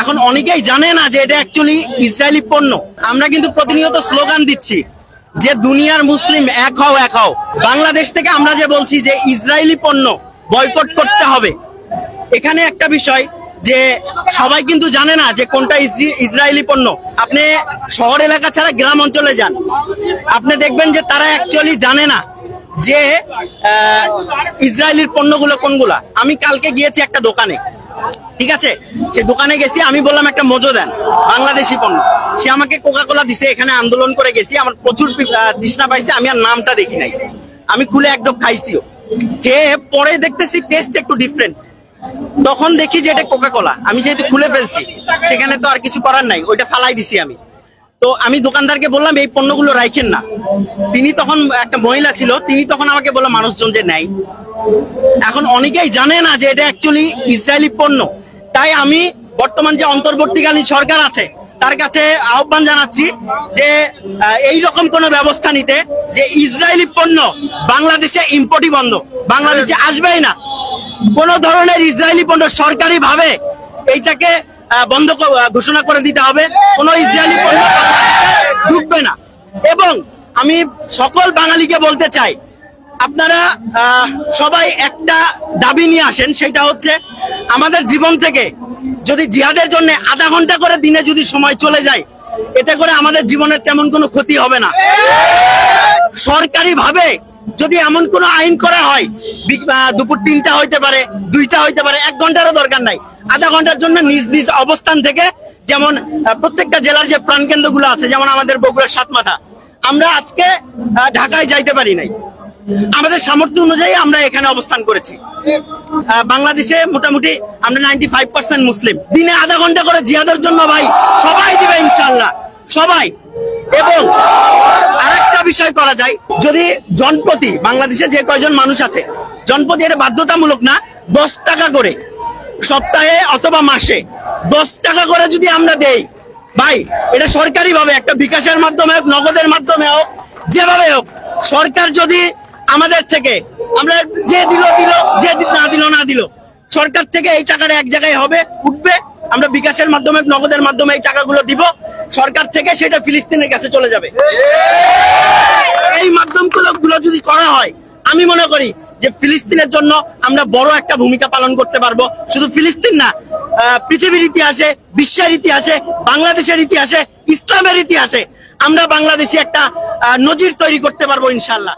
এখন অনেকেই জানে না যে এটা অ্যাকচুয়ালি ইসরায়েলি পণ্য। আমরা কিন্তু প্রতিনিয়ত স্লোগান দিচ্ছি যে দুনিয়ার মুসলিম এক হও, এক হও। বাংলাদেশ থেকে আমরা যে বলছি যে ইসরায়েলি পণ্য বয়কট করতে হবে, এখানে একটা বিষয় যে সবাই কিন্তু জানে না যে কোনটা ইসরায়েলি পণ্য। আপনি শহর এলাকা ছাড়া গ্রাম অঞ্চলে যান, আপনি দেখবেন যে তারা অ্যাকচুয়ালি জানে না যে ইসরায়েলির পণ্যগুলো কোনগুলা। আমি কালকে গিয়েছি একটা দোকানে, ঠিক আছে, সে দোকানে গেছি, আমি বললাম একটা মজো দেন বাংলাদেশি পণ্য। সে আমাকে কোকা কোলা দিছে। এখানে আন্দোলন করে গেছি, আমার প্রচুর তৃষ্ণা পাইছে, আমি আর নামটা দেখি নাই, আমি খুলে একদম খাইছিও। খেয়ে পরে দেখতেছি টেস্ট একটু ডিফারেন্ট, তখন দেখি যে এটা কোকা কোলা। আমি যেহেতু খুলে ফেলছি, সেখানে তো আর কিছু করার নাই, ওইটা ফালাই দিছি আমি। তো আমি দোকানদারকে বললাম এই পণ্যগুলো রাখেন না। তিনি তখন, একটা মহিলা ছিল, তিনি তখন আমাকে বললো মানুষজন যে নেয়। এখন অনেকেই জানে না যে এটা অ্যাকচুয়ালি ইসরায়েলি পণ্য। তাই আমি বর্তমান যে অন্তর্বর্তীকালীন সরকার আছে তার কাছে আহ্বান জানাচ্ছি যে এই রকম কোন ব্যবস্থা নিতে যে ইসরায়েলি পণ্য বাংলাদেশে ইম্পোর্টই বন্ধ, বাংলাদেশে আসবেই না। কোন ধরনের ইসরায়েলি পণ্য সরকারি ভাবে এইটাকে বন্ধ ঘোষণা করে দিতে হবে। কোন ইসরায়েলি পণ্য ঢুকবে না। এবং আমি সকল বাঙালিকে বলতে চাই, আপনারা সবাই একটা দাবি নিয়ে আসেন, সেটা হচ্ছে আমাদের জীবন থেকে যদি জিহাদের জন্য আধা ঘন্টা করে দিনে যদি সময় চলে যায়, এতে করে আমাদের জীবনের তেমন কোনো ক্ষতি হবে না। সরকারি ভাবে যদি এমন কোনো আইন করা হয়, দুপুর 3টা হইতে পারে, 2টা হইতে পারে, 1 ঘন্টারও দরকার নাই, আধা ঘন্টার জন্য নিজ নিজ অবস্থান থেকে, যেমন প্রত্যেকটা জেলার যে প্রাণকেন্দ্রগুলো আছে, যেমন আমাদের বগুড়ার সাতমাথা, আমরা আজকে ঢাকায় যাইতে পারি নাই, আমাদের সামর্থ্য অনুযায়ী আমরা এখানে অবস্থান করেছি। বাংলাদেশে মোটামুটি আমরা 95% মুসলিম। দিনে আধা ঘন্টা করে জিহাদের জন্য ভাই সবাই দিবে ইনশাআল্লাহ, সবাই। এবং আরেকটা বিষয় করা যায়, যদি জনপ্রতি বাংলাদেশে যে কয়জন মানুষ আছে, জনপ্রতি এটা বাধ্যতামূলক না, 10 টাকা করে সপ্তাহে অথবা মাসে 10 টাকা করে যদি আমরা দেই ভাই, এটা সরকারি ভাবে একটা বিকাশের মাধ্যমে হোক, নগদের মাধ্যমে হোক, যেভাবে হোক, সরকার যদি আমাদের থেকে, আমরা যে দিল দিল, যে না দিল না দিল, সরকার থেকে এই টাকাটা এক জায়গায় হবে, উঠবে, আমরা বিকাশের মাধ্যমে, নগদের মাধ্যমে এই টাকাগুলো দিব, সরকার থেকে সেটা ফিলিস্তিনের কাছে চলে যাবে। এই মাধ্যমগুলো যদি করা হয়, আমি মনে করি যে ফিলিস্তিনের জন্য আমরা বড় একটা ভূমিকা পালন করতে পারবো। শুধু ফিলিস্তিন না, পৃথিবীর ইতিহাসে, বিশ্বের ইতিহাসে, বাংলাদেশের ইতিহাসে, ইসলামের ইতিহাসে আমরা বাংলাদেশে একটা নজির তৈরি করতে পারবো ইনশাআল্লাহ।